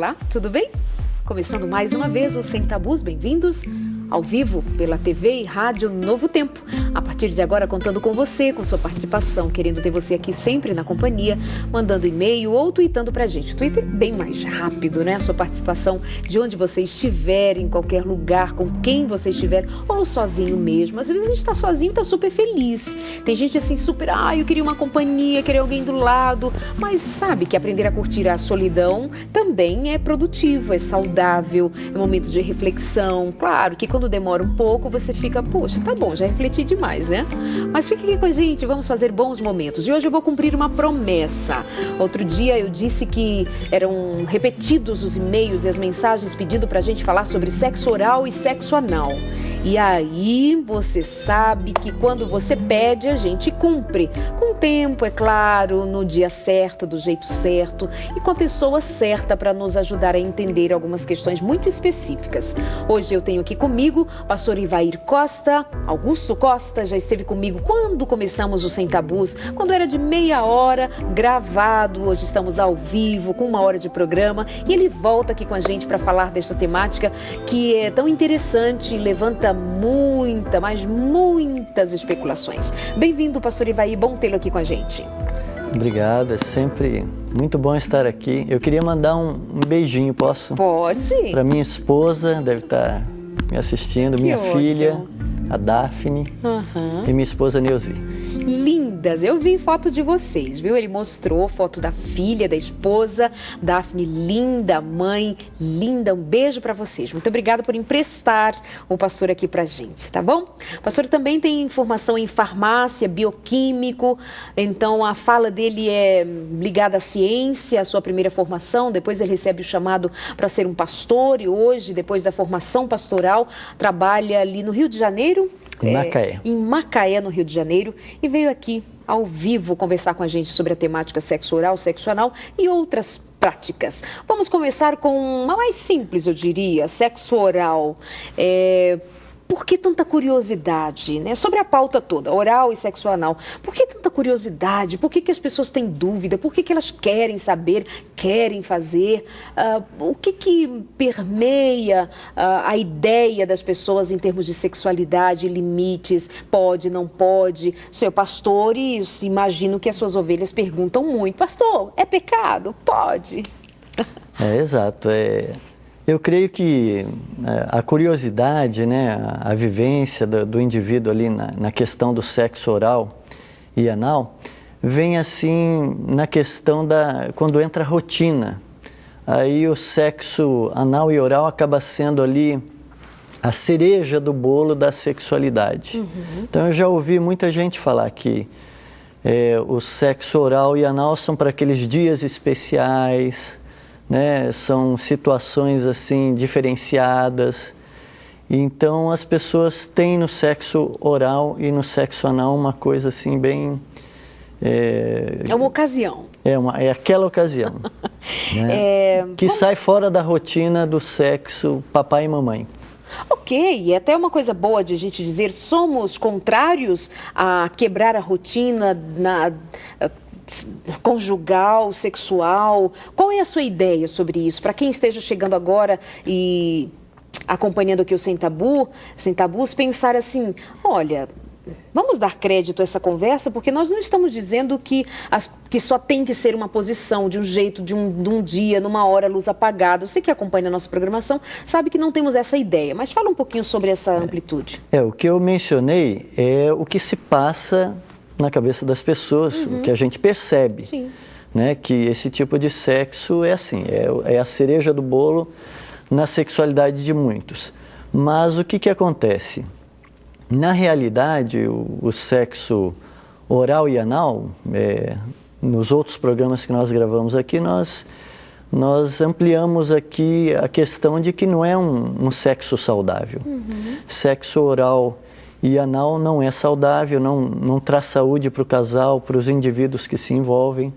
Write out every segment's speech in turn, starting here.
Olá, tudo bem? Começando mais uma vez o Sem Tabus, bem-vindos ao vivo pela TV e rádio Novo Tempo. A partir de agora, contando com você, com sua participação, querendo ter você aqui sempre na companhia, mandando e-mail ou tweetando pra gente. O Twitter é bem mais rápido, né? A sua participação de onde você estiver, em qualquer lugar, com quem você estiver, ou sozinho mesmo. Às vezes a gente tá sozinho e tá super feliz. Tem gente assim super, eu queria uma companhia, queria alguém do lado, mas sabe que aprender a curtir a solidão também é produtivo, é saudável, é momento de reflexão. Claro que quando demora um pouco, você fica, poxa, tá bom, já refleti demais, né? Mas fique aqui com a gente, vamos fazer bons momentos. E hoje eu vou cumprir uma promessa. Outro dia eu disse que eram repetidos os e-mails e as mensagens pedindo pra gente falar sobre sexo oral e sexo anal. E aí, você sabe que quando você pede, a gente cumpre. Com tempo, é claro, no dia certo, do jeito certo e com a pessoa certa para nos ajudar a entender algumas questões muito específicas. Hoje eu tenho aqui comigo o pastor Ivair Costa, Augusto Costa, já esteve comigo quando começamos o Sem Tabus, quando era de meia hora, gravado. Hoje estamos ao vivo, com 1 hora de programa, e ele volta aqui com a gente para falar desta temática que é tão interessante e levanta muitas especulações. Bem-vindo, pastor Ivair, bom tê-lo aqui com a gente. Obrigado, é sempre muito bom estar aqui. Eu queria mandar um beijinho, posso? Pode. Para minha esposa, deve estar me assistindo, Que minha ótimo. filha, a Daphne, e minha esposa Neuzi. Lindas, eu vi foto de vocês, viu? Ele mostrou foto da filha, da esposa, Daphne, linda, mãe, linda. Um beijo pra vocês. Muito obrigada por emprestar o pastor aqui pra gente, tá bom? O pastor também tem formação em farmácia, bioquímico, então a fala dele é ligada à ciência, a sua primeira formação, depois ele recebe o chamado para ser um pastor e hoje, depois da formação pastoral, trabalha ali no Rio de Janeiro, Em Macaé. Em Macaé, no Rio de Janeiro, e veio aqui ao vivo conversar com a gente sobre a temática sexo oral, sexo anal e outras práticas. Vamos começar com uma mais simples, eu diria, sexo oral. Por que tanta curiosidade, né? Sobre a pauta toda, oral e sexo anal. Por que tanta curiosidade? Por que as pessoas têm dúvida? Por que elas querem saber, querem fazer? O que permeia a ideia das pessoas em termos de sexualidade, limites, pode, não pode? Senhor pastor, e imagino que as suas ovelhas perguntam muito. Pastor, é pecado? Pode. Exato. Eu creio que a curiosidade, né, a vivência do indivíduo ali na questão do sexo oral e anal, vem assim na questão quando entra a rotina. Aí o sexo anal e oral acaba sendo ali a cereja do bolo da sexualidade. Então eu já ouvi muita gente falar que o sexo oral e anal são para aqueles dias especiais, né? São situações assim diferenciadas. Então as pessoas têm no sexo oral e no sexo anal uma coisa assim bem... É uma ocasião. É aquela ocasião, né? Que sai fora da rotina do sexo papai e mamãe. Ok, e até uma coisa boa de a gente dizer, somos contrários a quebrar a rotina conjugal, sexual. Qual é a sua ideia sobre isso? Para quem esteja chegando agora e acompanhando aqui o Sem Tabus, pensar assim, olha, vamos dar crédito a essa conversa, porque nós não estamos dizendo que só tem que ser uma posição, de um jeito, de um dia, numa hora, luz apagada. Você que acompanha a nossa programação sabe que não temos essa ideia, mas fala um pouquinho sobre essa amplitude. O que eu mencionei é o que se passa na cabeça das pessoas, o que a gente percebe. Sim. Né, que esse tipo de sexo é assim, é a cereja do bolo na sexualidade de muitos. Mas o que acontece? Na realidade, o sexo oral e anal, nos outros programas que nós gravamos aqui, nós ampliamos aqui a questão de que não é um sexo saudável. Sexo oral e anal não é saudável, não traz saúde para o casal, para os indivíduos que se envolvem.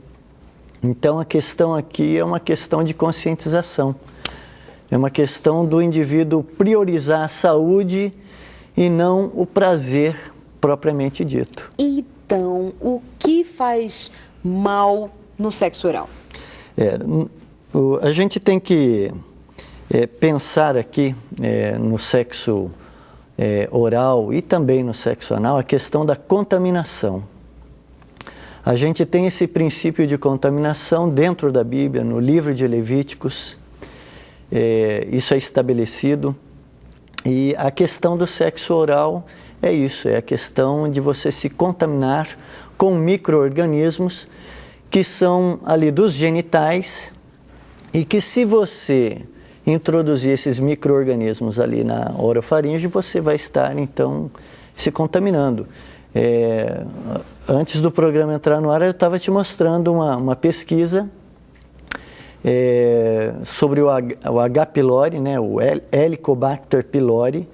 Então a questão aqui é uma questão de conscientização. É uma questão do indivíduo priorizar a saúde e não o prazer propriamente dito. Então, o que faz mal no sexo oral? A gente tem que pensar aqui no sexo oral e também no sexo anal a questão da contaminação. A gente tem esse princípio de contaminação dentro da Bíblia, no livro de Levíticos, isso é estabelecido. E a questão do sexo oral é isso, é a questão de você se contaminar com micro-organismos que são ali dos genitais e que, se você introduzir esses micro-organismos ali na orofaringe, você vai estar então se contaminando. Antes do programa entrar no ar, eu estava te mostrando uma pesquisa sobre o H. pylori, né, o Helicobacter pylori.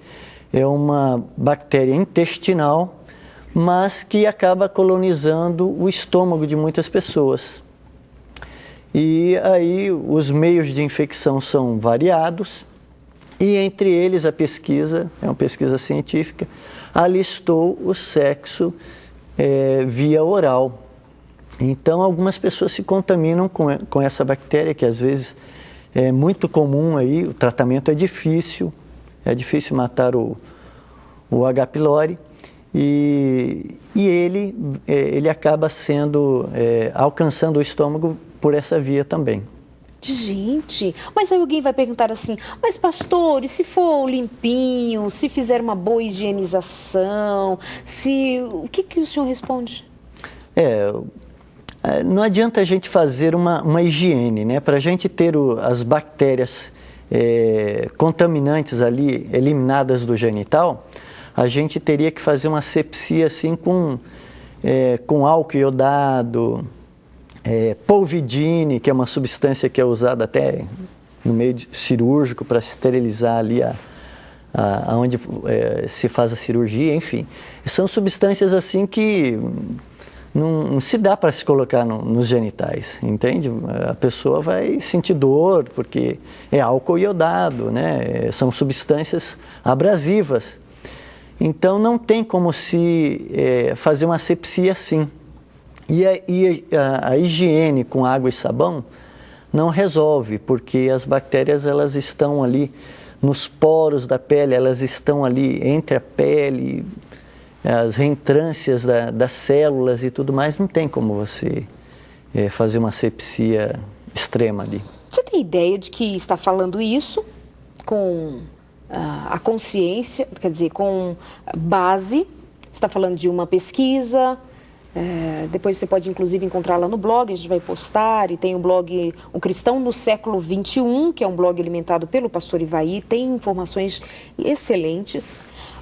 É uma bactéria intestinal, mas que acaba colonizando o estômago de muitas pessoas. E aí os meios de infecção são variados, e entre eles a pesquisa, é uma pesquisa científica, alistou o sexo via oral. Então algumas pessoas se contaminam com essa bactéria, que às vezes é muito comum aí, o tratamento é difícil matar o H. pylori, e ele acaba alcançando o estômago por essa via também. Gente, mas aí alguém vai perguntar assim, mas pastor, e se for limpinho, se fizer uma boa higienização, o que o senhor responde? Não adianta a gente fazer uma higiene, né? Para a gente ter as bactérias contaminantes ali eliminadas do genital, a gente teria que fazer uma asepsia assim com álcool iodado, polvidine, que é uma substância que é usada até no meio cirúrgico para esterilizar ali onde se faz a cirurgia, enfim. São substâncias assim que não se dá para se colocar nos genitais, entende? A pessoa vai sentir dor porque é álcool iodado, né? São substâncias abrasivas. Então não tem como se fazer uma asepsia assim. E a higiene com água e sabão não resolve, porque as bactérias elas estão ali nos poros da pele, elas estão ali entre a pele, as reentrâncias das células e tudo mais. Não tem como você fazer uma asepsia extrema ali. Você tem ideia de que está falando isso com a consciência, quer dizer, com base? Está falando de uma pesquisa? Depois você pode inclusive encontrá-la no blog, a gente vai postar, e tem o blog O Cristão no Século XXI, que é um blog alimentado pelo pastor Ivaí, tem informações excelentes,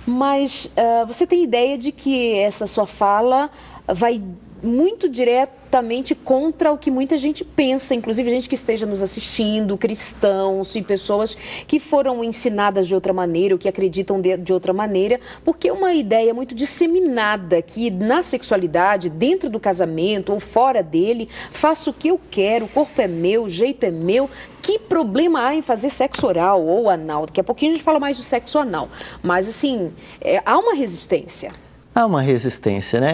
mas você tem ideia de que essa sua fala vai muito diretamente contra o que muita gente pensa, inclusive gente que esteja nos assistindo, cristãos e pessoas que foram ensinadas de outra maneira, ou que acreditam de outra maneira, porque é uma ideia muito disseminada que na sexualidade, dentro do casamento ou fora dele, faço o que eu quero, o corpo é meu, o jeito é meu. Que problema há em fazer sexo oral ou anal? Daqui a pouquinho a gente fala mais do sexo anal, mas assim, há uma resistência. Há uma resistência, né?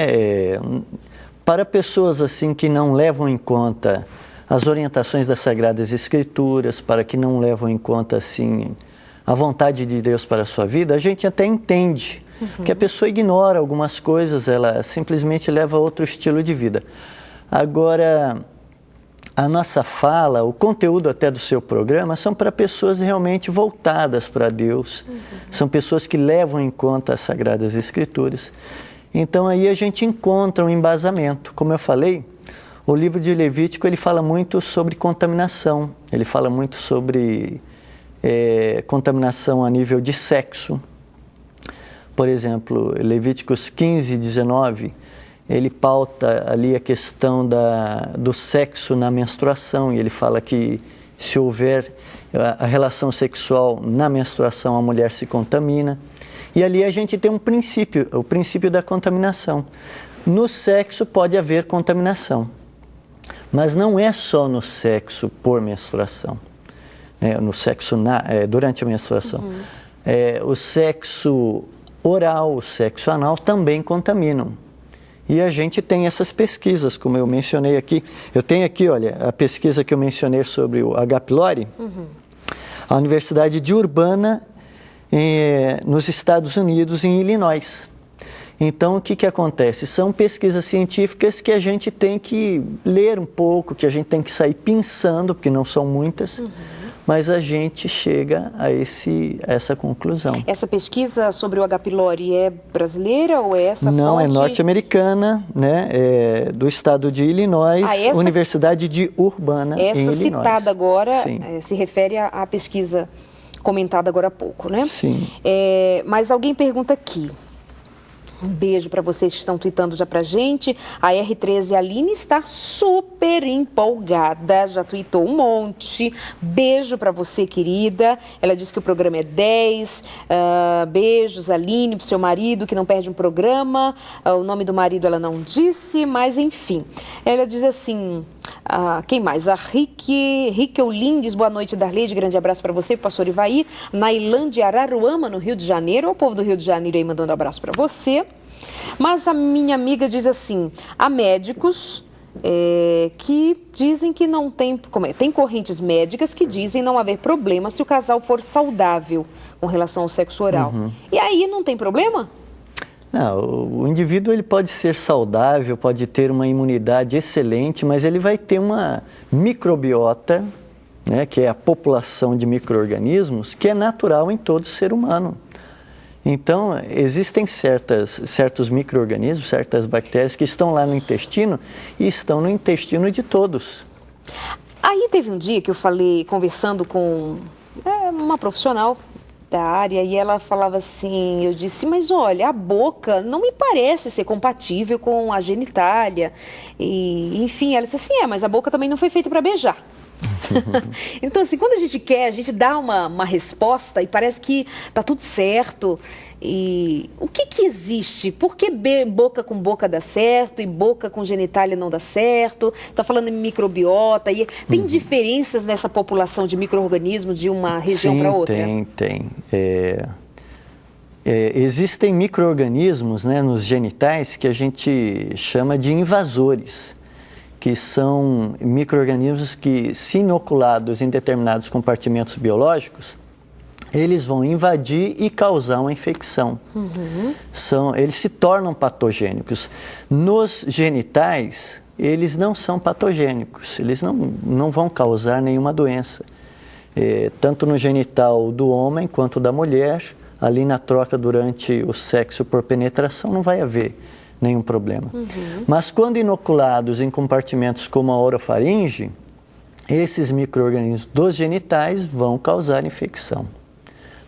Para pessoas assim que não levam em conta as orientações das Sagradas Escrituras, para que não levam em conta assim a vontade de Deus para a sua vida, a gente até entende que a pessoa ignora algumas coisas, ela simplesmente leva outro estilo de vida. Agora, a nossa fala, o conteúdo até do seu programa são para pessoas realmente voltadas para Deus, são pessoas que levam em conta as Sagradas Escrituras. Então aí a gente encontra um embasamento. Como eu falei, o livro de Levítico ele fala muito sobre contaminação, ele fala muito sobre contaminação a nível de sexo. Por exemplo, Levíticos 15, 19, ele pauta ali a questão do sexo na menstruação, e ele fala que se houver a relação sexual na menstruação, a mulher se contamina. E ali a gente tem um princípio, o princípio da contaminação. No sexo pode haver contaminação, mas não é só no sexo por menstruação, né? No sexo durante a menstruação. O sexo oral, o sexo anal também contaminam. E a gente tem essas pesquisas, como eu mencionei aqui. Eu tenho aqui, olha, a pesquisa que eu mencionei sobre o H. pylori. A Universidade de Urbana, nos Estados Unidos, em Illinois. Então, o que acontece? São pesquisas científicas que a gente tem que ler um pouco, que a gente tem que sair pensando, porque não são muitas, mas a gente chega a essa conclusão. Essa pesquisa sobre o H. pylori é brasileira ou é essa Não, fonte? é norte-americana, né? É do estado de Illinois, Universidade de Urbana, em Illinois. Essa citada agora se refere à pesquisa comentada agora há pouco, né? Sim. Mas alguém pergunta aqui. Um beijo para vocês que estão tweetando já pra gente. A R13 Aline está super empolgada, já tweetou um monte. Beijo para você, querida. Ela disse que o programa é 10. Beijos, Aline, pro seu marido que não perde um programa. O nome do marido ela não disse, mas enfim. Ela diz assim... quem mais? A Riquelin diz boa noite, Darleide, grande abraço para você, pastor Ivaí. Nailândia Araruama, no Rio de Janeiro. O povo do Rio de Janeiro aí mandando um abraço para você. Mas a minha amiga diz assim, há médicos que dizem que não tem... Tem correntes médicas que dizem não haver problema se o casal for saudável com relação ao sexo oral. E aí não tem problema? Não, o indivíduo ele pode ser saudável, pode ter uma imunidade excelente, mas ele vai ter uma microbiota, né, que é a população de micro-organismos, que é natural em todo ser humano. Então, existem certos micro-organismos, certas bactérias que estão lá no intestino e estão no intestino de todos. Aí teve um dia que eu falei, conversando com uma profissional da área, e ela falava assim, eu disse, mas olha, a boca não me parece ser compatível com a genitália. E, enfim, ela disse assim, mas a boca também não foi feita para beijar. Então, assim, quando a gente quer, a gente dá uma resposta e parece que tá tudo certo. E o que existe? Por que boca com boca dá certo e boca com genitália não dá certo? Está falando em microbiota. E tem diferenças nessa população de micro-organismos de uma região para outra? Tem. Existem micro-organismos, né, nos genitais que a gente chama de invasores, que são micro-organismos que, se inoculados em determinados compartimentos biológicos, eles vão invadir e causar uma infecção. Eles se tornam patogênicos. Nos genitais, eles não são patogênicos, eles não vão causar nenhuma doença. Tanto no genital do homem quanto da mulher, ali na troca durante o sexo por penetração, não vai haver nenhum problema. Mas quando inoculados em compartimentos como a orofaringe, esses micro-organismos dos genitais vão causar infecção,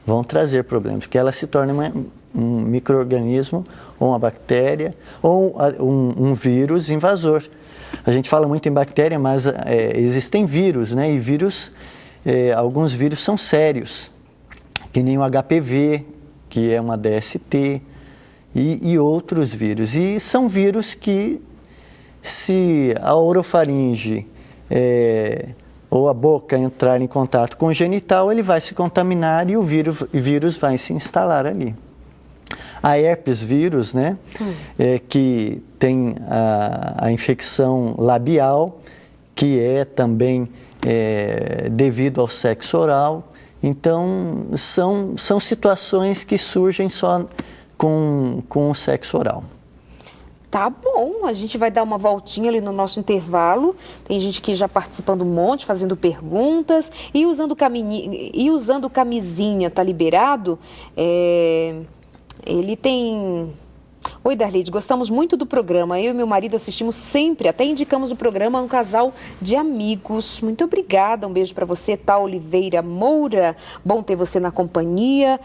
vão trazer problemas, porque ela se torna um micro-organismo, ou uma bactéria, ou um vírus invasor. A gente fala muito em bactéria, mas existem vírus, né? E vírus, alguns vírus são sérios, que nem o HPV, que é uma DST, e outros vírus. E são vírus que, se a orofaringe ou a boca entrar em contato com o genital, ele vai se contaminar e o vírus vai se instalar ali. A herpes vírus, né, que tem a infecção labial, que é também devido ao sexo oral. Então, são situações que surgem só com o sexo oral. Tá bom, a gente vai dar uma voltinha ali no nosso intervalo. Tem gente que já participando um monte, fazendo perguntas. E usando camisinha, tá liberado? Ele tem... Oi, Darleide, gostamos muito do programa. Eu e meu marido assistimos sempre, até indicamos o programa a um casal de amigos. Muito obrigada, um beijo para você, Tá Oliveira Moura. Bom ter você na companhia.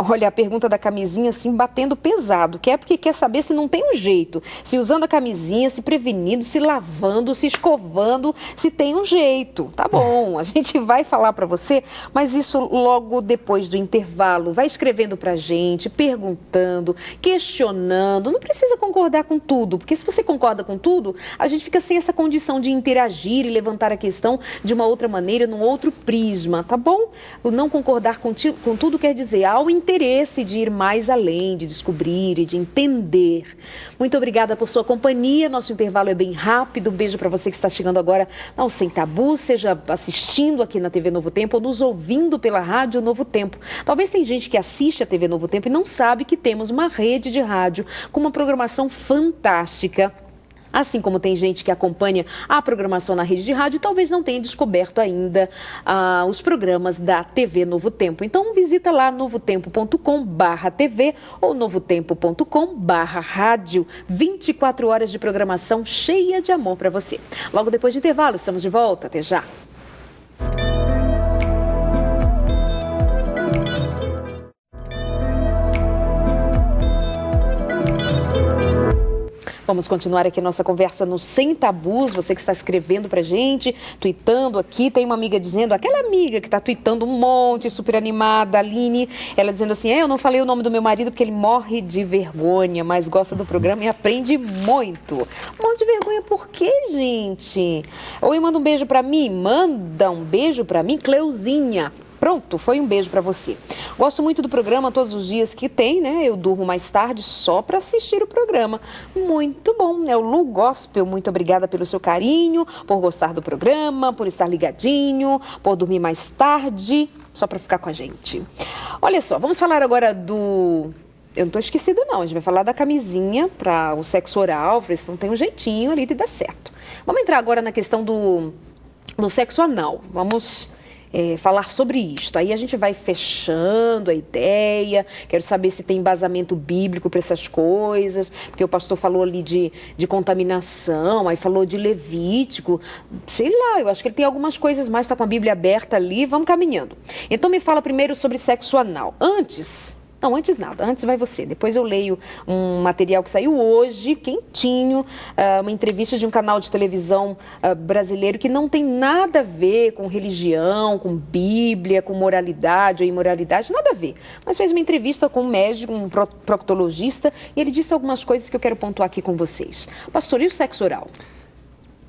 Olha, a pergunta da camisinha, assim, batendo pesado, que é porque quer saber se não tem um jeito, se usando a camisinha, se prevenindo, se lavando, se escovando, se tem um jeito. Tá bom, a gente vai falar para você, mas isso logo depois do intervalo. Vai escrevendo pra gente, perguntando, questionando, não precisa concordar com tudo, porque se você concorda com tudo, a gente fica sem essa condição de interagir e levantar a questão de uma outra maneira, num outro prisma, tá bom? O não concordar com tudo quer dizer dizer, há o interesse de ir mais além, de descobrir e de entender. Muito obrigada por sua companhia. Nosso intervalo é bem rápido. Um beijo para você que está chegando agora ao Sem Tabu, seja assistindo aqui na TV Novo Tempo ou nos ouvindo pela Rádio Novo Tempo. Talvez tem gente que assiste a TV Novo Tempo e não sabe que temos uma rede de rádio com uma programação fantástica. Assim como tem gente que acompanha a programação na rede de rádio e talvez não tenha descoberto ainda os programas da TV Novo Tempo. Então visita lá novotempo.com/TV ou novotempo.com/rádio. 24 horas de programação cheia de amor para você. Logo depois do intervalo, estamos de volta. Até já! Vamos continuar aqui a nossa conversa no Sem Tabus. Você que está escrevendo pra gente, tweetando aqui. Tem uma amiga dizendo, aquela amiga que está tweetando um monte, super animada, a Aline, ela dizendo assim, eu não falei o nome do meu marido porque ele morre de vergonha, mas gosta do programa e aprende muito. Morre de vergonha por quê, gente? Oi, manda um beijo pra mim. Manda um beijo pra mim, Cleuzinha. Pronto, foi um beijo para você. Gosto muito do programa todos os dias que tem, né? Eu durmo mais tarde só para assistir o programa. Muito bom, é o Lu Gospel. Muito obrigada pelo seu carinho, por gostar do programa, por estar ligadinho, por dormir mais tarde, só para ficar com a gente. Olha só, vamos falar agora do... Eu não estou esquecida não, a gente vai falar da camisinha para o sexo oral, para isso não tem um jeitinho ali de dar certo. Vamos entrar agora na questão do sexo anal. Vamos... falar sobre isto. Aí a gente vai fechando a ideia. Quero saber se tem embasamento bíblico para essas coisas, porque o pastor falou ali de contaminação, aí falou de Levítico, sei lá, eu acho que ele tem algumas coisas mais, está com a Bíblia aberta ali, vamos caminhando. Então me fala primeiro sobre sexo anal. Antes nada, antes vai você. Depois eu leio um material que saiu hoje, quentinho, uma entrevista de um canal de televisão brasileiro que não tem nada a ver com religião, com Bíblia, com moralidade ou imoralidade, nada a ver. Mas fez uma entrevista com um médico, um proctologista, e ele disse algumas coisas que eu quero pontuar aqui com vocês. Pastor, e o sexo oral?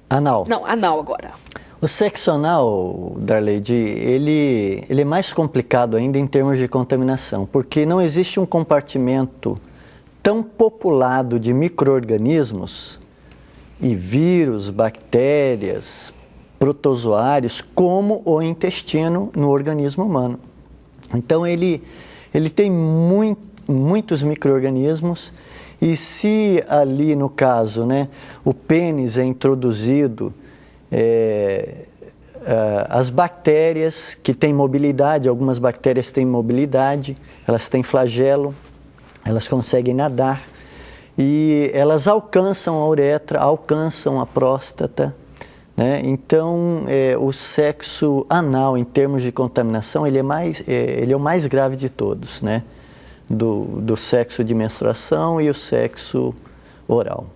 Anal. Não, anal agora. O sexo anal, Darleide, ele é mais complicado ainda em termos de contaminação, porque não existe um compartimento tão populado de micro-organismos e vírus, bactérias, protozoários, como o intestino no organismo humano. Então, ele tem muitos micro-organismos e se ali, no caso, né, o pênis é introduzido, as bactérias que têm mobilidade, algumas bactérias têm mobilidade, elas têm flagelo, elas conseguem nadar e elas alcançam a uretra, alcançam a próstata, né? Então, o sexo anal, em termos de contaminação, ele é o mais grave de todos, né? Do sexo de menstruação e o sexo oral.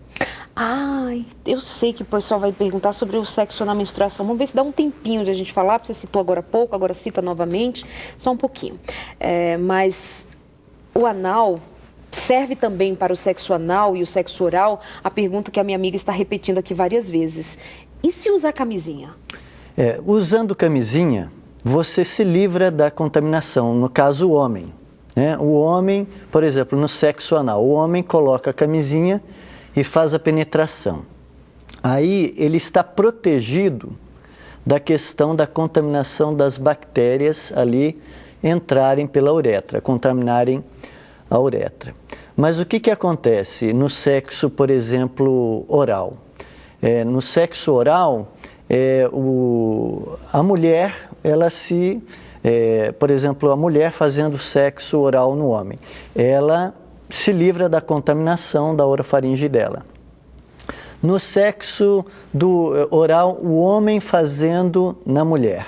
Ai, eu sei que o pessoal vai perguntar sobre o sexo na menstruação. Vamos ver se dá um tempinho de a gente falar, porque você citou agora há pouco, agora cita novamente, só um pouquinho. Mas o anal serve também para o sexo anal e o sexo oral? A pergunta que a minha amiga está repetindo aqui várias vezes. E se usar camisinha? Usando camisinha, você se livra da contaminação, no caso o homem, né? O homem, por exemplo, no sexo anal, o homem coloca a camisinha e faz a penetração. Aí ele está protegido da questão da contaminação das bactérias ali entrarem pela uretra, contaminarem a uretra. Mas o que acontece no sexo, por exemplo, oral? No sexo oral, a mulher, por exemplo, a mulher fazendo sexo oral no homem, ela se livra da contaminação da orofaringe dela. No sexo oral, o homem fazendo na mulher,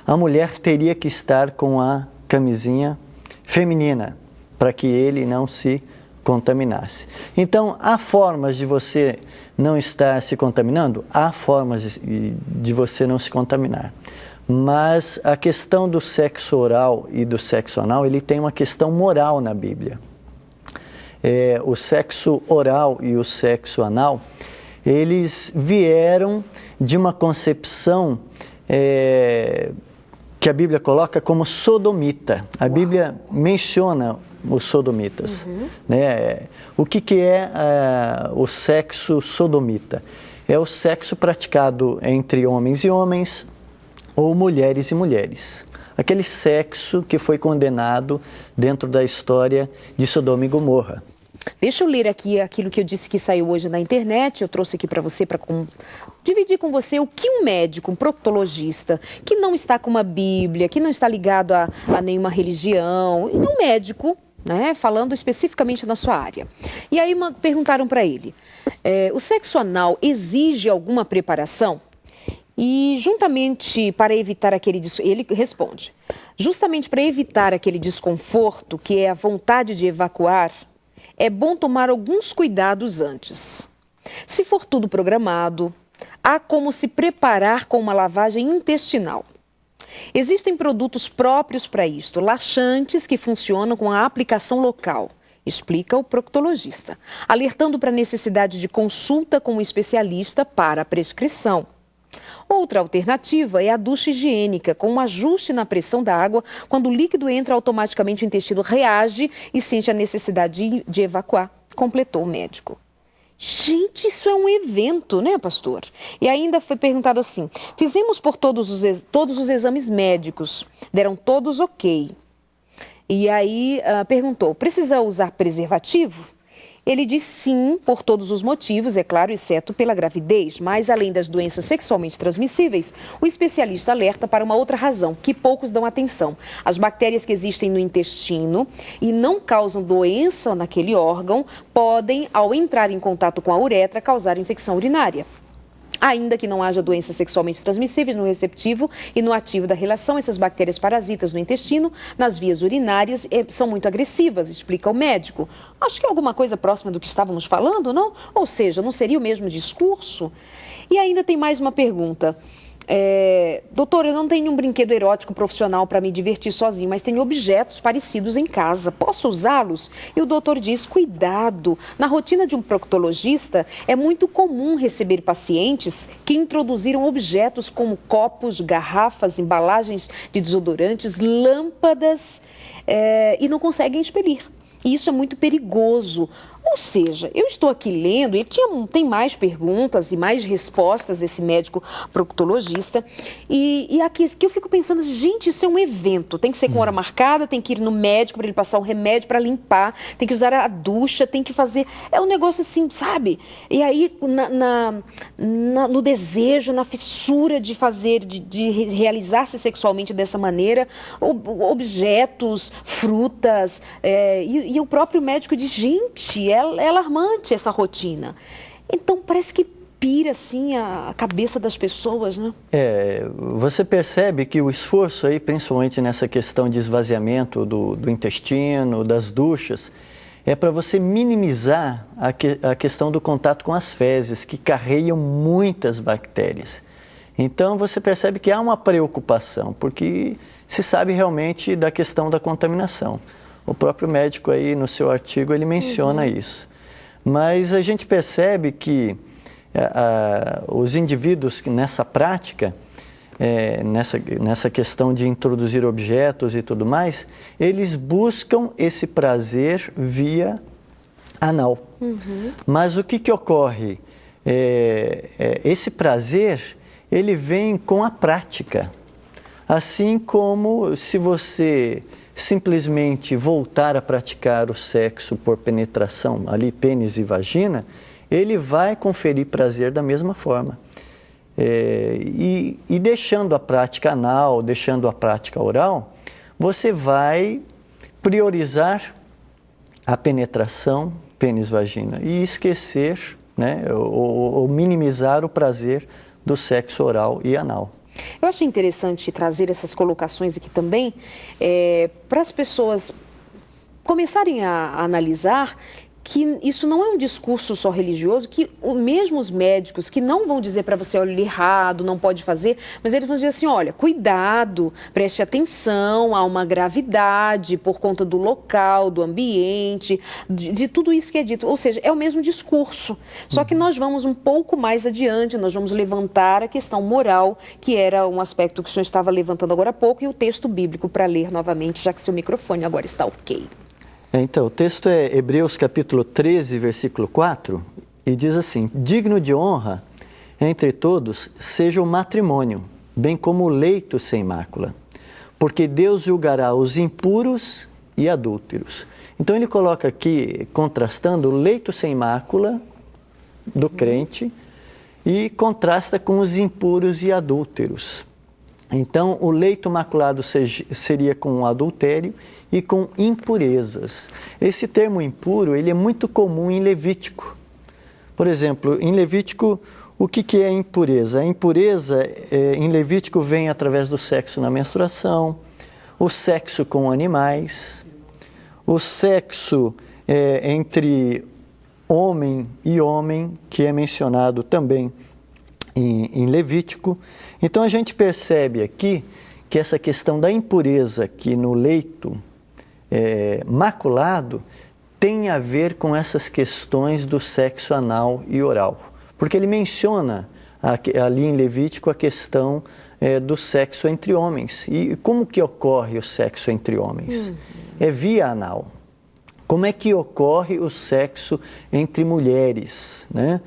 a mulher teria que estar com a camisinha feminina para que ele não se contaminasse. Então, há formas de você não estar se contaminando? Há formas de você não se contaminar. Mas a questão do sexo oral e do sexo anal, ele tem uma questão moral na Bíblia. O sexo oral e o sexo anal, eles vieram de uma concepção que a Bíblia coloca como sodomita. A Bíblia menciona os sodomitas. Né? O que é o sexo sodomita? É o sexo praticado entre homens e homens ou mulheres e mulheres. Aquele sexo que foi condenado dentro da história de Sodoma e Gomorra. Deixa eu ler aqui aquilo que eu disse que saiu hoje na internet. Eu trouxe aqui para você, para dividir com você o que um médico, um proctologista, que não está com uma Bíblia, que não está ligado a nenhuma religião, e um médico, né, falando especificamente na sua área. E aí perguntaram para ele, o sexo anal exige alguma preparação? E juntamente para evitar ele responde, justamente para evitar aquele desconforto que é a vontade de evacuar, é bom tomar alguns cuidados antes. Se for tudo programado, há como se preparar com uma lavagem intestinal. Existem produtos próprios para isto, laxantes que funcionam com a aplicação local, explica o proctologista, alertando para a necessidade de consulta com um especialista para a prescrição. Outra alternativa é a ducha higiênica, com um ajuste na pressão da água. Quando o líquido entra, automaticamente o intestino reage e sente a necessidade de evacuar, completou o médico. Gente, isso é um evento, né, pastor? E ainda foi perguntado assim, fizemos por todos os exames médicos, deram todos ok. E aí perguntou, precisa usar preservativo? Ele diz sim, por todos os motivos, é claro, exceto pela gravidez. Mas, além das doenças sexualmente transmissíveis, o especialista alerta para uma outra razão, que poucos dão atenção. As bactérias que existem no intestino e não causam doença naquele órgão, podem, ao entrar em contato com a uretra, causar infecção urinária. Ainda que não haja doenças sexualmente transmissíveis no receptivo e no ativo da relação, essas bactérias parasitas no intestino, nas vias urinárias, são muito agressivas, explica o médico. Acho que é alguma coisa próxima do que estávamos falando, não? Ou seja, não seria o mesmo discurso? E ainda tem mais uma pergunta. Doutor, eu não tenho um brinquedo erótico profissional para me divertir sozinho, mas tenho objetos parecidos em casa. Posso usá-los? E o doutor diz, cuidado. Na rotina de um proctologista, é muito comum receber pacientes que introduziram objetos como copos, garrafas, embalagens de desodorantes, lâmpadas e não conseguem expelir. E isso é muito perigoso. Ou seja, eu estou aqui lendo, ele tem mais perguntas e mais respostas, esse médico proctologista, e aqui que eu fico pensando, gente, isso é um evento, tem que ser com hora marcada, tem que ir no médico para ele passar um remédio para limpar, tem que usar a ducha, tem que fazer, é um negócio assim, sabe? E aí, no desejo, na fissura de fazer, de realizar-se sexualmente dessa maneira, objetos, frutas, e o próprio médico diz, gente, é alarmante essa rotina. Então, parece que pira, assim, a cabeça das pessoas, né? Você percebe que o esforço aí, principalmente nessa questão de esvaziamento do intestino, das duchas, é para você minimizar a questão do contato com as fezes, que carregam muitas bactérias. Então, você percebe que há uma preocupação, porque se sabe realmente da questão da contaminação. O próprio médico aí no seu artigo ele menciona isso. Mas a gente percebe que os indivíduos que nessa prática, nessa questão de introduzir objetos e tudo mais, eles buscam esse prazer via anal. Mas o que ocorre? Esse prazer, ele vem com a prática. Assim como se você simplesmente voltar a praticar o sexo por penetração, ali pênis e vagina, ele vai conferir prazer da mesma forma. E deixando a prática anal, deixando a prática oral, você vai priorizar a penetração pênis-vagina e esquecer, né, ou minimizar o prazer do sexo oral e anal. Eu acho interessante trazer essas colocações aqui também para as pessoas começarem a analisar que isso não é um discurso só religioso, que mesmo os médicos que não vão dizer para você, olha, errado, não pode fazer, mas eles vão dizer assim, olha, cuidado, preste atenção, há uma gravidade por conta do local, do ambiente, de tudo isso que é dito. Ou seja, é o mesmo discurso, só que nós vamos um pouco mais adiante, nós vamos levantar a questão moral, que era um aspecto que o senhor estava levantando agora há pouco, e o texto bíblico para ler novamente, já que seu microfone agora está ok. Então, o texto é Hebreus capítulo 13, versículo 4, e diz assim, digno de honra entre todos seja o matrimônio, bem como o leito sem mácula, porque Deus julgará os impuros e adúlteros. Então ele coloca aqui, contrastando o leito sem mácula do crente e contrasta com os impuros e adúlteros. Então, o leito maculado seria com o adultério e com impurezas. Esse termo impuro, ele é muito comum em Levítico. Por exemplo, em Levítico, o que é impureza? A impureza em Levítico vem através do sexo na menstruação, o sexo com animais, o sexo entre homem e homem, que é mencionado também em Levítico. Então a gente percebe aqui que essa questão da impureza aqui no leito maculado tem a ver com essas questões do sexo anal e oral. Porque ele menciona ali em Levítico a questão do sexo entre homens. E como que ocorre o sexo entre homens? É via anal. Como é que ocorre o sexo entre mulheres, né?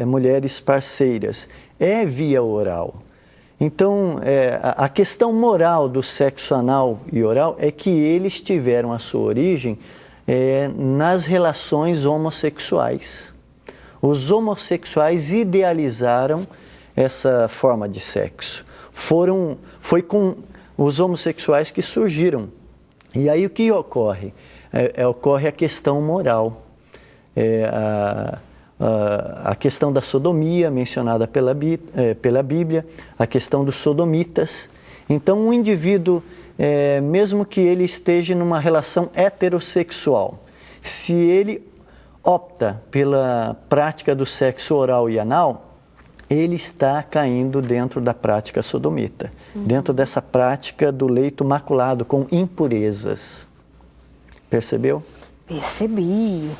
Mulheres parceiras? É via oral. Então, a questão moral do sexo anal e oral é que eles tiveram a sua origem nas relações homossexuais. Os homossexuais idealizaram essa forma de sexo. Foi com os homossexuais que surgiram. E aí o que ocorre? Ocorre a questão moral. A questão da sodomia, mencionada pela Bíblia, a questão dos sodomitas. Então, um indivíduo, mesmo que ele esteja numa relação heterossexual, se ele opta pela prática do sexo oral e anal, ele está caindo dentro da prática sodomita, dentro dessa prática do leito maculado com impurezas. Percebeu? Percebi.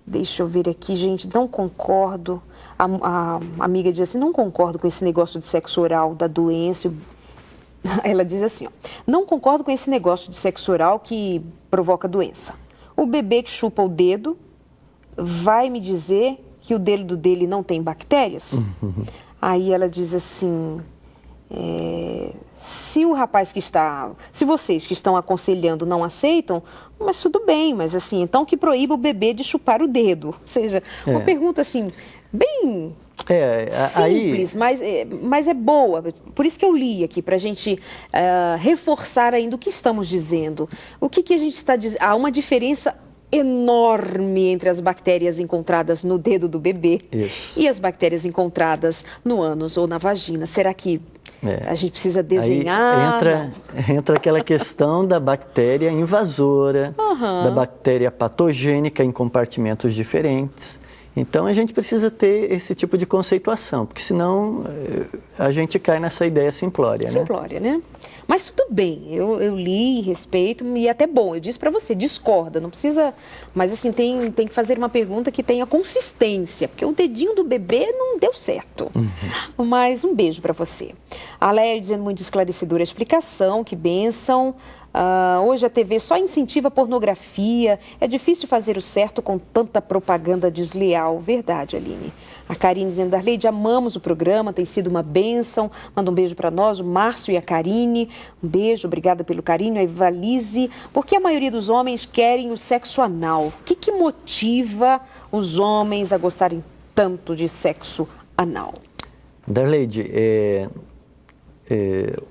Deixa eu ver aqui, gente, não concordo. A amiga diz assim, não concordo com esse negócio de sexo oral, da doença. Ela diz assim, ó, não concordo com esse negócio de sexo oral que provoca doença. O bebê que chupa o dedo vai me dizer que o dedo dele não tem bactérias? Aí ela diz assim, se o rapaz se vocês que estão aconselhando não aceitam, mas tudo bem, mas assim, então que proíba o bebê de chupar o dedo. Ou seja, uma pergunta assim, bem simples, mas é boa. Por isso que eu li aqui, para a gente reforçar ainda o que estamos dizendo. O que a gente está dizendo? Há uma diferença enorme entre as bactérias encontradas no dedo do bebê e as bactérias encontradas no ânus ou na vagina. Será que a gente precisa desenhar? Aí entra aquela questão da bactéria invasora, da bactéria patogênica em compartimentos diferentes. Então a gente precisa ter esse tipo de conceituação, porque senão a gente cai nessa ideia simplória, né? Simplória, né? Mas tudo bem, eu li, respeito, e é até bom, eu disse para você, discorda, não precisa, mas assim, tem que fazer uma pergunta que tenha consistência, porque o dedinho do bebê não deu certo. Mas um beijo para você. A Léia dizendo muito esclarecedora a explicação, que bênção. Hoje a TV só incentiva a pornografia, é difícil fazer o certo com tanta propaganda desleal. Verdade, Aline. A Karine dizendo, Darleide, amamos o programa, tem sido uma bênção. Manda um beijo para nós, o Márcio e a Karine. Um beijo, obrigada pelo carinho. A Ivalise, por que a maioria dos homens querem o sexo anal? O que motiva os homens a gostarem tanto de sexo anal? Darleide,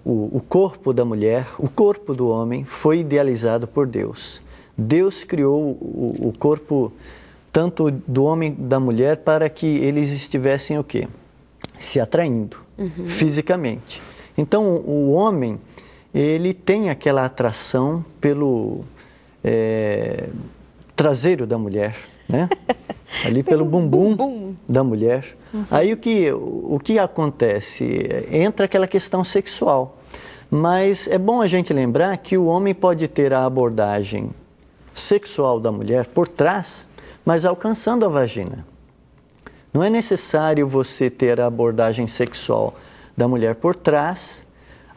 o corpo da mulher, o corpo do homem foi idealizado por Deus. Deus criou o corpo tanto do homem e da mulher para que eles estivessem o quê? Se atraindo fisicamente. Então o homem, ele tem aquela atração traseiro da mulher, né? Ali pelo bumbum da mulher. Aí o que acontece? Entra aquela questão sexual. Mas é bom a gente lembrar que o homem pode ter a abordagem sexual da mulher por trás, mas alcançando a vagina. Não é necessário você ter a abordagem sexual da mulher por trás,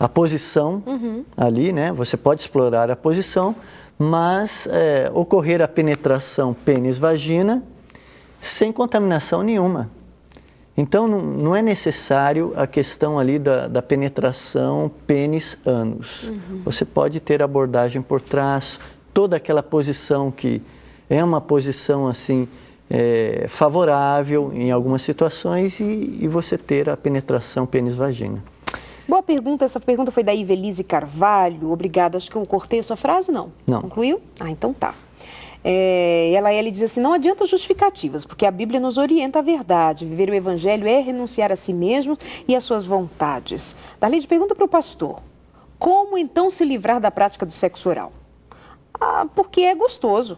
a posição ali, né? Você pode explorar a posição, mas ocorrer a penetração pênis-vagina sem contaminação nenhuma. Então, não é necessário a questão ali da penetração pênis-ânus. Você pode ter abordagem por trás, toda aquela posição que é uma posição assim favorável em algumas situações e você ter a penetração pênis-vagina. Boa pergunta. Essa pergunta foi da Ivelise Carvalho. Obrigado. Acho que eu cortei a sua frase, não? Não. Concluiu? Ah, então tá. Ele diz assim, não adianta justificativas, porque a Bíblia nos orienta a verdade. Viver o Evangelho é renunciar a si mesmo e às suas vontades. Darlide pergunta para o pastor, como então se livrar da prática do sexo oral? Porque é gostoso.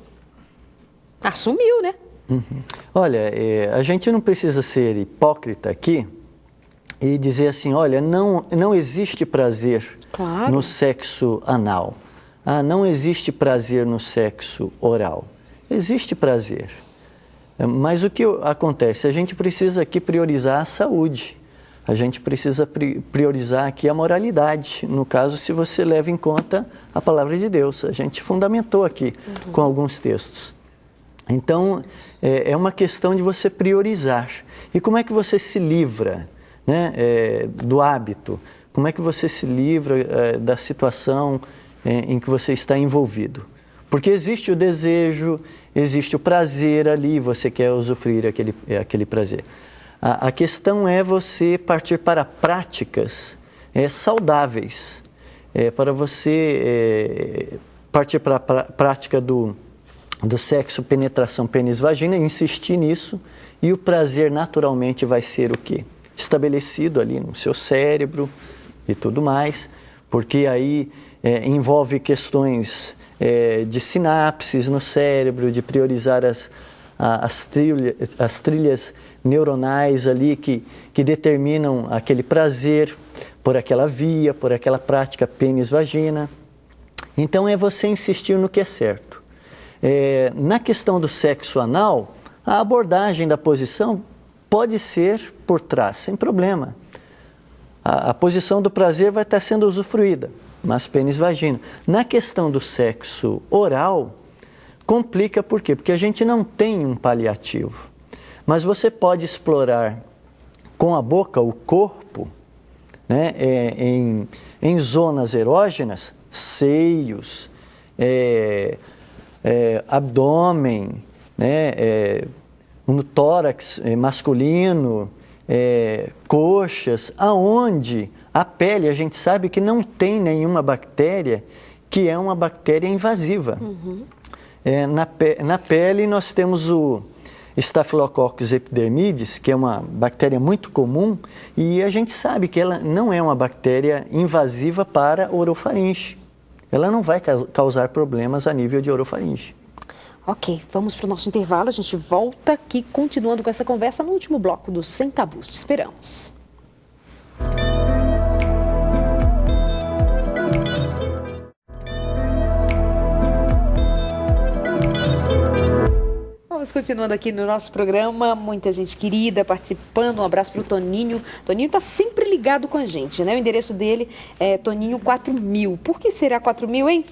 Assumiu, né? Olha, a gente não precisa ser hipócrita aqui e dizer assim, olha, não existe prazer no sexo anal. Não existe prazer no sexo oral. Existe prazer. Mas o que acontece? A gente precisa aqui priorizar a saúde. A gente precisa priorizar aqui a moralidade. No caso, se você leva em conta a palavra de Deus. A gente fundamentou aqui com alguns textos. Então, é uma questão de você priorizar. E como é que você se livra, né, do hábito? Como é que você se livra da situação em que você está envolvido? Porque existe o desejo, existe o prazer ali, você quer usufruir aquele prazer. A questão é você partir para práticas saudáveis, para você partir para a prática do sexo, penetração pênis-vagina, insistir nisso, e o prazer naturalmente vai ser o quê? Estabelecido ali no seu cérebro e tudo mais, porque aí envolve questões de sinapses no cérebro, de priorizar as trilhas neuronais ali que determinam aquele prazer por aquela via, por aquela prática pênis-vagina. Então é você insistir no que é certo. Na questão do sexo anal, a abordagem da posição pode ser por trás, sem problema. A posição do prazer vai estar sendo usufruída, mas pênis-vagina. Na questão do sexo oral, complica por quê? Porque a gente não tem um paliativo. Mas você pode explorar com a boca o corpo, né, em zonas erógenas, seios, abdômen, né, no tórax masculino, coxas, aonde a pele, a gente sabe que não tem nenhuma bactéria que é uma bactéria invasiva. Na pele nós temos o Staphylococcus epidermidis, que é uma bactéria muito comum, e a gente sabe que ela não é uma bactéria invasiva para orofaringe. Ela não vai causar problemas a nível de orofaringe. Ok, vamos para o nosso intervalo. A gente volta aqui continuando com essa conversa no último bloco do Sem Tabus. Te esperamos. Vamos continuando aqui no nosso programa, muita gente querida participando, um abraço para o Toninho. Toninho está sempre ligado com a gente, né? O endereço dele é Toninho 4000. Por que será 4000, hein?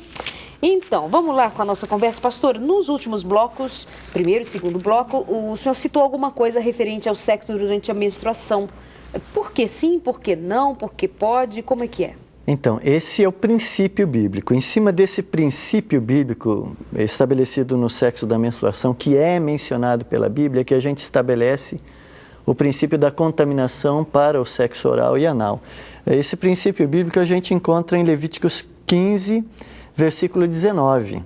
Então, vamos lá com a nossa conversa. Pastor, nos últimos blocos, primeiro e segundo bloco, o senhor citou alguma coisa referente ao sexo durante a menstruação. Por que sim, por que não, por que pode, como é que é? Então, esse é o princípio bíblico. Em cima desse princípio bíblico estabelecido no sexo da menstruação, que é mencionado pela Bíblia, que a gente estabelece o princípio da contaminação para o sexo oral e anal. Esse princípio bíblico a gente encontra em Levíticos 15, versículo 19.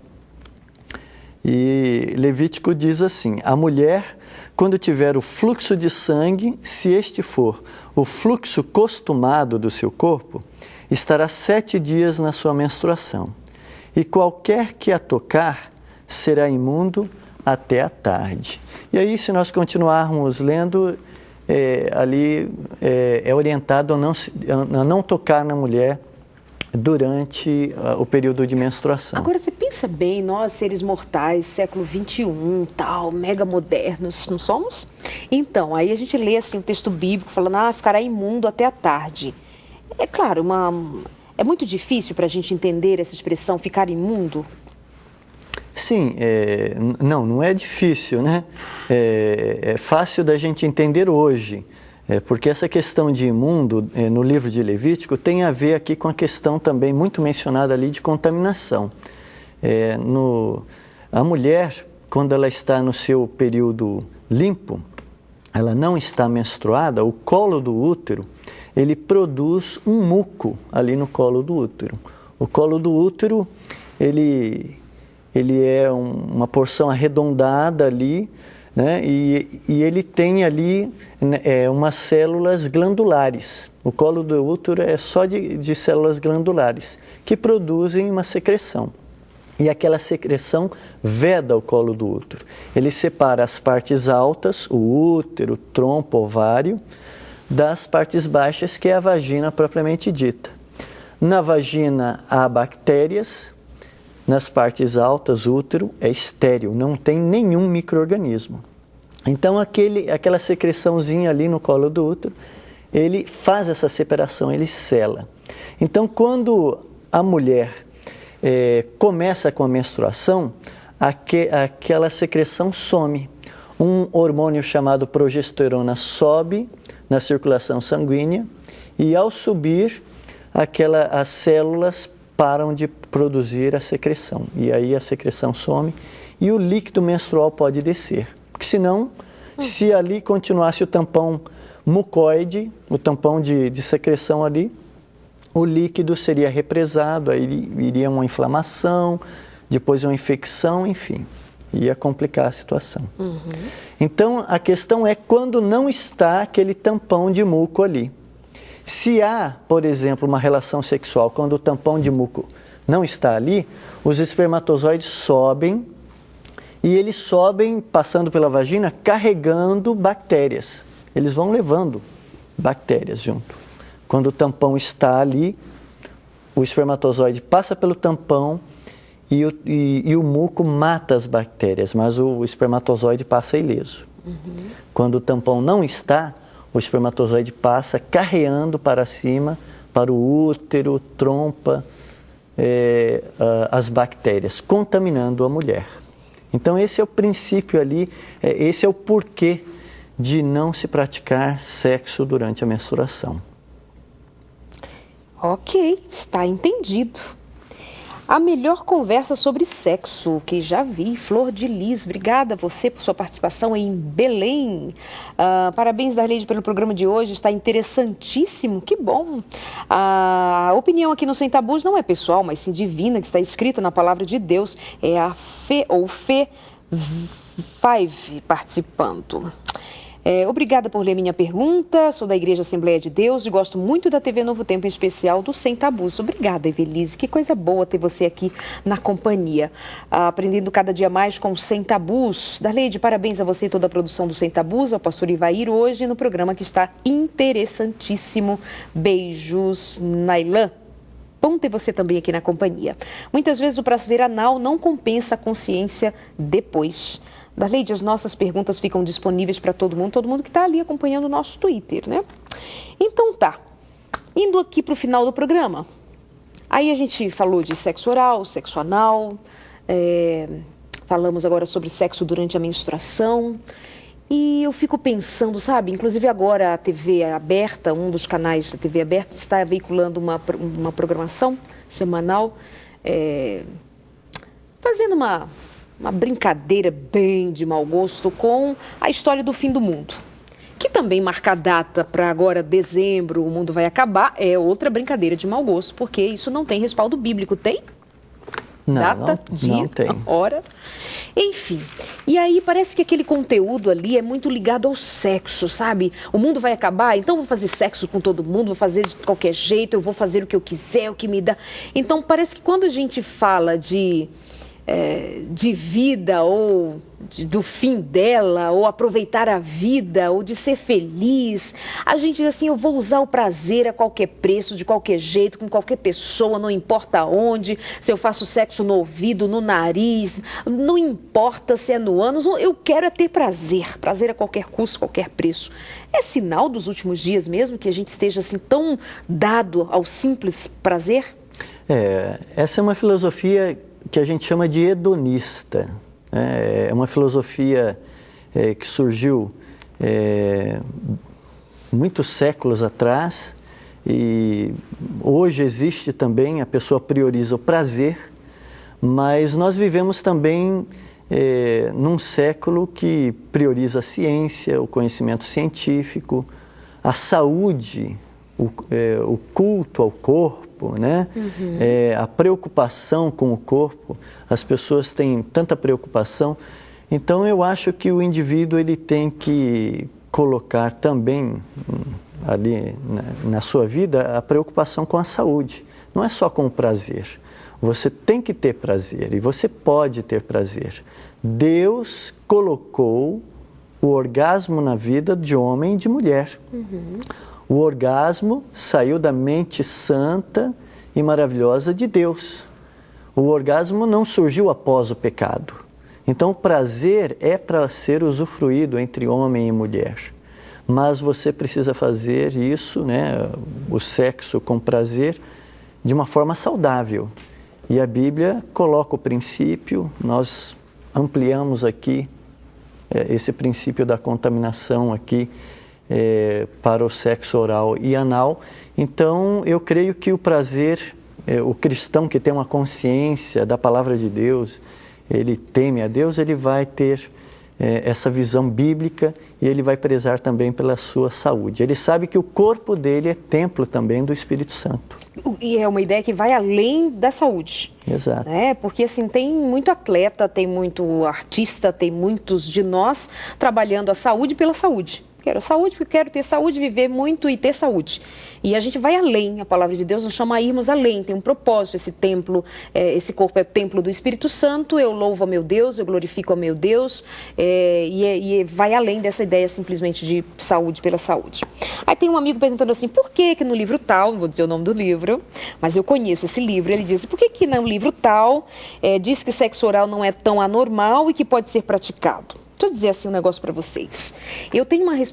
E Levítico diz assim: a mulher, quando tiver o fluxo de sangue, se este for o fluxo costumado do seu corpo, estará 7 dias na sua menstruação. e qualquer que a tocar será imundo até a tarde. E aí, se nós continuarmos lendo, ali é orientado a não tocar na mulher durante o período de menstruação. Agora, você pensa bem, nós, seres mortais, século XXI, tal, mega modernos, não somos? Então, aí a gente lê assim, o texto bíblico falando, ficará imundo até a tarde. É claro, é muito difícil para a gente entender essa expressão, ficar imundo? Sim, não é difícil, né? É fácil da gente entender hoje. Porque essa questão de imundo, no livro de Levítico, tem a ver aqui com a questão também muito mencionada ali de contaminação. A mulher, quando ela está no seu período limpo, ela não está menstruada, o colo do útero, ele produz um muco ali no colo do útero. O colo do útero, ele é uma porção arredondada ali, né? E ele tem ali umas células glandulares. O colo do útero é só de células glandulares que produzem uma secreção. E aquela secreção veda o colo do útero. Ele separa as partes altas, o útero, trompa, ovário, das partes baixas, que é a vagina propriamente dita. Na vagina há bactérias, nas partes altas, o útero é estéril, não tem nenhum micro-organismo. Então, aquela secreçãozinha ali no colo do útero, ele faz essa separação, ele sela. Então, quando a mulher começa com a menstruação, aquela secreção some. Um hormônio chamado progesterona sobe na circulação sanguínea e, ao subir, as células param de produzir a secreção. E aí a secreção some e o líquido menstrual pode descer. Porque senão, se ali continuasse o tampão mucoide, o tampão de secreção ali, o líquido seria represado, aí iria uma inflamação, depois uma infecção, enfim, ia complicar a situação. Então, a questão é quando não está aquele tampão de muco ali. Se há, por exemplo, uma relação sexual, quando o tampão de muco não está ali, os espermatozoides sobem e eles sobem passando pela vagina carregando bactérias. Eles vão levando bactérias junto. Quando o tampão está ali, o espermatozoide passa pelo tampão e o muco mata as bactérias, mas o espermatozoide passa ileso. Quando o tampão não está, o espermatozoide passa carreando para cima, para o útero, trompa, as bactérias, contaminando a mulher. Então, esse é o princípio ali, esse é o porquê de não se praticar sexo durante a menstruação. Ok, está entendido. A melhor conversa sobre sexo que já vi, Flor de Lis. Obrigada a você por sua participação em Belém. Parabéns, Darleide, pelo programa de hoje. Está interessantíssimo, que bom. A opinião aqui no Sem Tabus não é pessoal, mas sim divina, que está escrita na Palavra de Deus. É a Fê, ou Fê Five, participando. Obrigada por ler minha pergunta. Sou da Igreja Assembleia de Deus e gosto muito da TV Novo Tempo, em especial do Sem Tabus. Obrigada, Evelise. Que coisa boa ter você aqui na companhia. Aprendendo cada dia mais com o Sem Tabus. Darleide, parabéns a você e toda a produção do Sem Tabus, ao pastor Ivair, hoje no programa que está interessantíssimo. Beijos, Nailã. Bom ter você também aqui na companhia. Muitas vezes o prazer anal não compensa a consciência depois. Darleide, as nossas perguntas ficam disponíveis para todo mundo que está ali acompanhando o nosso Twitter, né? Então tá, indo aqui para o final do programa. Aí a gente falou de sexo oral, sexo anal, falamos agora sobre sexo durante a menstruação. E eu fico pensando, sabe, inclusive agora a TV aberta, um dos canais da TV aberta está veiculando uma programação semanal, fazendo uma brincadeira bem de mau gosto com a história do fim do mundo, que também marca a data para agora, dezembro, o mundo vai acabar. É outra brincadeira de mau gosto, porque isso não tem respaldo bíblico, tem? Data, dia, não tem. hora, enfim. E aí parece que aquele conteúdo ali é muito ligado ao sexo, sabe? O mundo vai acabar, então vou fazer sexo com todo mundo, vou fazer de qualquer jeito, eu vou fazer o que eu quiser, o que me dá. Então parece que quando a gente fala de vida ou do fim dela, ou aproveitar a vida, ou de ser feliz, a gente diz assim, eu vou usar o prazer a qualquer preço, de qualquer jeito, com qualquer pessoa, não importa onde, se eu faço sexo no ouvido, no nariz, não importa se é no ânus, eu quero é ter prazer, prazer a qualquer custo, qualquer preço. É sinal dos últimos dias mesmo que a gente esteja assim tão dado ao simples prazer? Essa é uma filosofia que a gente chama de hedonista. É uma filosofia que surgiu muitos séculos atrás e hoje existe também, a pessoa prioriza o prazer, mas nós vivemos também num século que prioriza a ciência, o conhecimento científico, a saúde, o culto ao corpo, né? Uhum. A preocupação com o corpo. As pessoas têm tanta preocupação. Então, eu acho que o indivíduo ele tem que colocar também ali na sua vida a preocupação com a saúde. Não é só com o prazer. Você tem que ter prazer e você pode ter prazer. Deus colocou o orgasmo na vida de homem e de mulher. Uhum. O orgasmo saiu da mente santa e maravilhosa de Deus. O orgasmo não surgiu após o pecado. Então, o prazer é para ser usufruído entre homem e mulher. Mas você precisa fazer isso, né, o sexo com prazer, de uma forma saudável. E a Bíblia coloca o princípio, nós ampliamos aqui esse princípio da contaminação aqui, para o sexo oral e anal. Então, eu creio que o prazer, o cristão que tem uma consciência da palavra de Deus, ele teme a Deus, ele vai ter essa visão bíblica e ele vai prezar também pela sua saúde. Ele sabe que o corpo dele é templo também do Espírito Santo. E é uma ideia que vai além da saúde. Exato. Porque assim, tem muito atleta, tem muito artista, tem muitos de nós trabalhando a saúde pela saúde. Quero saúde porque quero ter saúde, viver muito e ter saúde. E a gente vai além, a palavra de Deus nos chama a irmos além, tem um propósito, esse templo, esse corpo é o templo do Espírito Santo, eu louvo a meu Deus, eu glorifico a meu Deus, e vai além dessa ideia simplesmente de saúde pela saúde. Aí tem um amigo perguntando assim, por que no livro tal, não vou dizer o nome do livro, mas eu conheço esse livro, ele diz, por que no livro tal diz que sexo oral não é tão anormal e que pode ser praticado? Deixa eu dizer assim um negócio para vocês.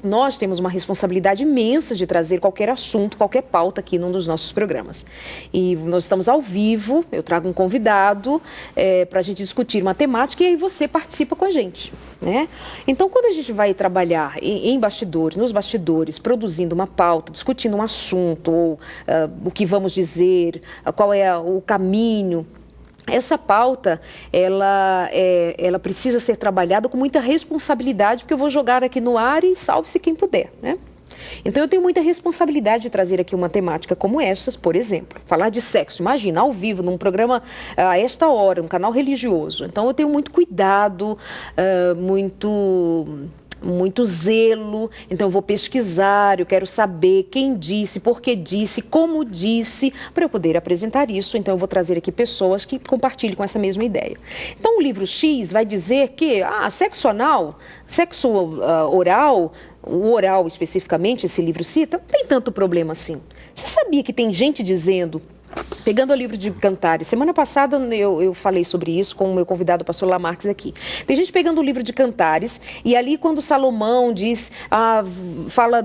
Nós temos uma responsabilidade imensa de trazer qualquer assunto, qualquer pauta aqui num dos nossos programas. E nós estamos ao vivo, eu trago um convidado para a gente discutir uma temática e aí você participa com a gente, né? Então, quando a gente vai trabalhar em bastidores, nos bastidores, produzindo uma pauta, discutindo um assunto, ou o que vamos dizer, qual é o caminho... Essa pauta, ela precisa ser trabalhada com muita responsabilidade, porque eu vou jogar aqui no ar e salve-se quem puder, né? Então, eu tenho muita responsabilidade de trazer aqui uma temática como esta, por exemplo, falar de sexo, imagina, ao vivo, num programa a esta hora, um canal religioso. Então, eu tenho muito cuidado, muito zelo, então eu vou pesquisar, eu quero saber quem disse, por que disse, como disse, para eu poder apresentar isso. Então eu vou trazer aqui pessoas que compartilhem com essa mesma ideia. Então o livro X vai dizer que sexo anal, sexo oral, o oral especificamente, esse livro cita, não tem tanto problema assim. Você sabia que tem gente dizendo... Pegando o livro de Cantares, semana passada eu falei sobre isso com o meu convidado, o pastor Lamarques, aqui. Tem gente pegando o livro de Cantares e ali quando Salomão diz, fala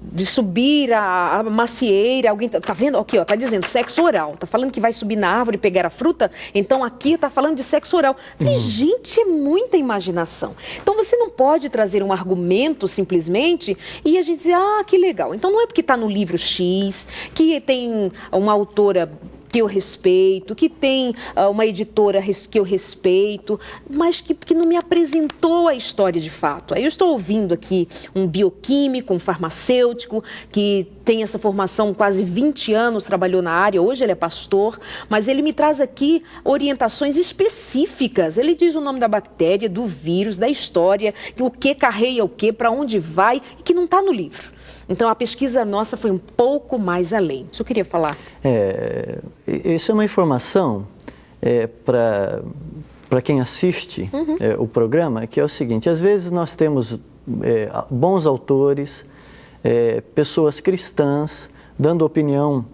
de subir a macieira, alguém tá vendo? Aqui, ó, tá dizendo sexo oral, tá falando que vai subir na árvore e pegar a fruta, então aqui tá falando de sexo oral. Falei, gente, é muita imaginação. Então você não pode trazer um argumento simplesmente e a gente dizer, que legal. Então não é porque tá no livro X, que tem uma autora que eu respeito, que tem uma editora que eu respeito, mas que não me apresentou a história de fato. Aí eu estou ouvindo aqui um bioquímico, um farmacêutico, que tem essa formação quase 20 anos, trabalhou na área, hoje ele é pastor, mas ele me traz aqui orientações específicas. Ele diz o nome da bactéria, do vírus, da história, o que carrega o que, para onde vai, e que não está no livro. Então, a pesquisa nossa foi um pouco mais além. Isso eu queria falar. Isso é uma informação para quem assiste o programa, que é o seguinte: às vezes nós temos bons autores, pessoas cristãs, dando opinião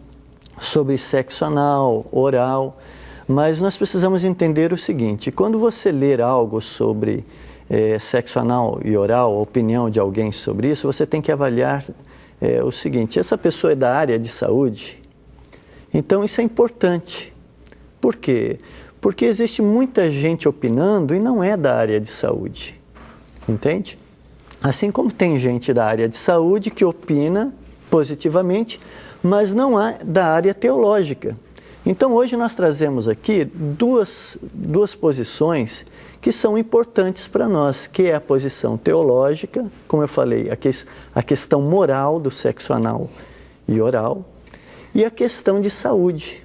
sobre sexo anal, oral, mas nós precisamos entender o seguinte: quando você ler algo sobre sexo anal e oral, a opinião de alguém sobre isso, você tem que avaliar o seguinte: essa pessoa é da área de saúde? Então isso é importante. Por quê? Porque existe muita gente opinando e não é da área de saúde, entende? Assim como tem gente da área de saúde que opina positivamente, mas não é da área teológica. Então hoje nós trazemos aqui duas posições que são importantes para nós, que é a posição teológica, como eu falei, a questão moral do sexo anal e oral, e a questão de saúde.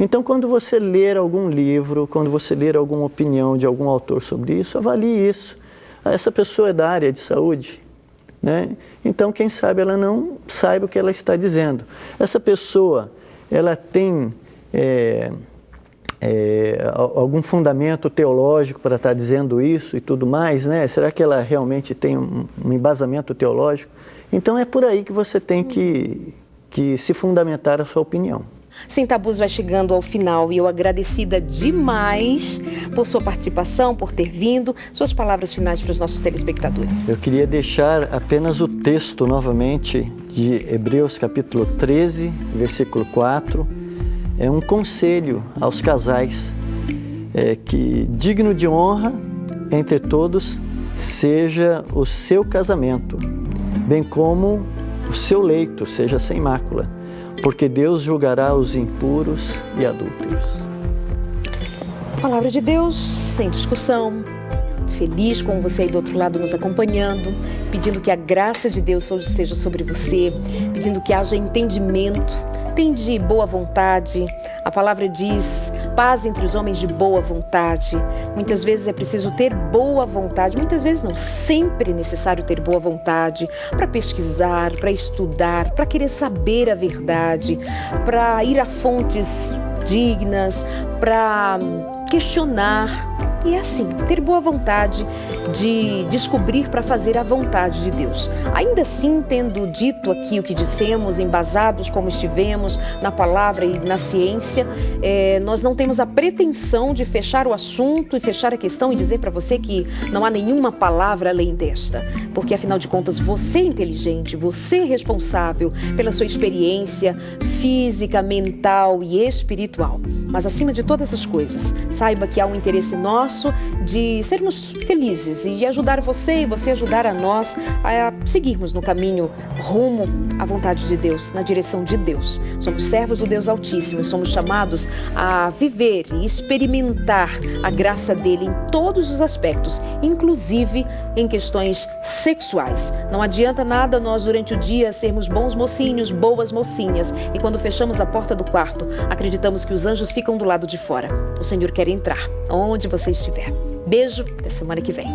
Então, quando você ler algum livro, quando você ler alguma opinião de algum autor sobre isso, avalie isso. Essa pessoa é da área de saúde, né? Então, quem sabe ela não saiba o que ela está dizendo. Essa pessoa, ela tem algum fundamento teológico para estar dizendo isso e tudo mais, né? Será que ela realmente tem um embasamento teológico? Então, é por aí que você tem que se fundamentar a sua opinião. Sem Tabus vai chegando ao final e eu agradecida demais por sua participação, por ter vindo. Suas palavras finais para os nossos telespectadores. Eu queria deixar apenas o texto novamente de Hebreus capítulo 13, versículo 4. É um conselho aos casais, que digno de honra entre todos seja o seu casamento, bem como o seu leito seja sem mácula, porque Deus julgará os impuros e adúlteros. Palavra de Deus, sem discussão. Feliz com você aí do outro lado nos acompanhando, pedindo que a graça de Deus seja sobre você, pedindo que haja entendimento, tende boa vontade. A palavra diz: paz entre os homens de boa vontade. Muitas vezes é preciso ter boa vontade, muitas vezes não, sempre é necessário ter boa vontade para pesquisar, para estudar, para querer saber a verdade, para ir a fontes dignas, para questionar. E é assim, ter boa vontade de descobrir para fazer a vontade de Deus. Ainda assim, tendo dito aqui o que dissemos, embasados como estivemos na palavra e na ciência, nós não temos a pretensão de fechar o assunto e fechar a questão e dizer para você que não há nenhuma palavra além desta. Porque, afinal de contas, você é inteligente, você é responsável pela sua experiência física, mental e espiritual. Mas, acima de todas as coisas, saiba que há um interesse nosso de sermos felizes e de ajudar você e você ajudar a nós a seguirmos no caminho rumo à vontade de Deus, na direção de Deus. Somos servos do Deus Altíssimo e somos chamados a viver e experimentar a graça dele em todos os aspectos, inclusive em questões sexuais. Não adianta nada nós durante o dia sermos bons mocinhos, boas mocinhas, e quando fechamos a porta do quarto, acreditamos que os anjos ficam do lado de fora. O Senhor quer entrar onde você estiver. Beijo, até semana que vem.